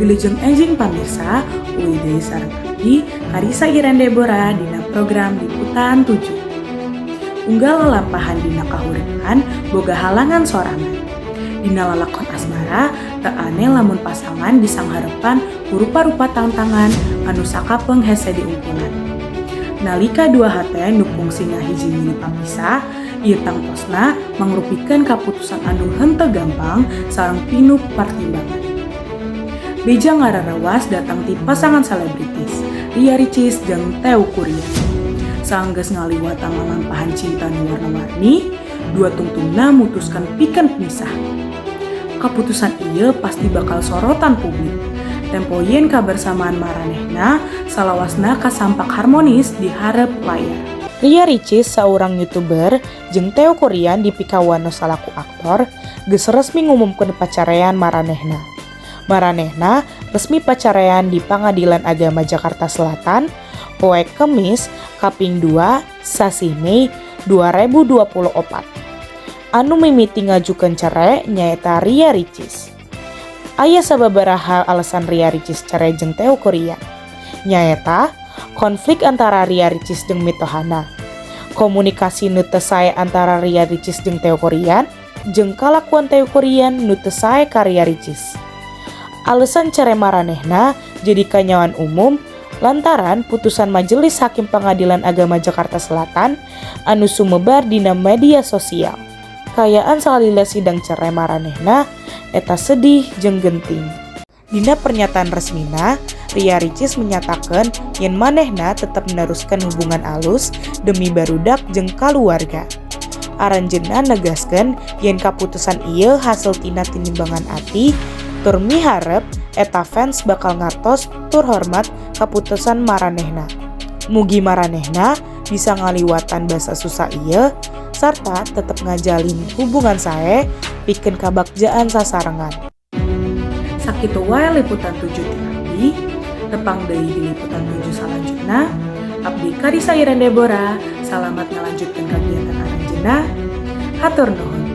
Wilujeng enjing pamirsa, UID sareng abdi Karisa Iren Deborah dina program Liputan 7. Unggal lelampahan dina kahuripan boga halangan sorangan. Dina lalakon asmara, teu aneh lamun pasangan disangharepan rupa-rupa tantangan anu sakapeung hese diungkulan. Nalika dua hate nu fungsina hiji milih papisah, ieu tangtosna mangrupikeun kaputusan anu henteu gampang sareng pinuh pertimbangan. Beja ngararawas datang ti pasangan selebritis, Ria Ricis jeung Teuku Kurian. Saenggeus ngaliwatan lalampahan cinta nu warna-warni, dua tungtungna mutuskan pikeun pisah. Kaputusan ieu pasti bakal sorotan publik. Tempo yen kabersamaan maranehna salawasna kasampak harmonis di hareup layar. Ria Ricis saurang YouTuber jeung Teuku Kurian dipikawan salaku aktor geus resmi ngumumkeun pacarean maranehna. Maranehna resmi pacarean di Pangadilan Agama Jakarta Selatan poe Kemis kaping 2 sasi Mei 2024. Anu mimiti ngajukeun cerai nyaeta Ria Ricis. Aya sababaraha alasan Ria Ricis cerai jeung Teuku Kurian. Nyaeta konflik antara Ria Ricis jeung mitohana, komunikasi nu teu sae antara Ria Ricis jeung Teuku Kurian, jeung kalakuan Teuku Kurian nu teu sae ka Ria Ricis. Alasan cerai maranehna jadi kanyawan umum lantaran putusan Majelis Hakim Pengadilan Agama Jakarta Selatan anu sumebar dina media sosial. Kayaan salila sidang cerai maranehna eta sedih jeung genting. Dina pernyataan resmina, Ria Ricis menyatakan yen manehna tetap meneruskan hubungan alus demi barudak jeung kaluarga. Aranjeunna negaskeun yen kaputusan ieu hasil tina tinimbangan ati tur miharep eta fans bakal ngartos tur hormat kaputusan maranehna. Mugi maranehna bisa ngaliwatan basa susah ieu sarta tetep ngajalin hubungan sae pikeun kabagjaan sasarengan. Sakitu wae liputan 7 ti abdi, tepang deui di liputan 7 salanjutna. Abdi Karisa Iren Deborah, salamat ngalanjutkeun kagiatan aranjeunna. Hatur nuhun.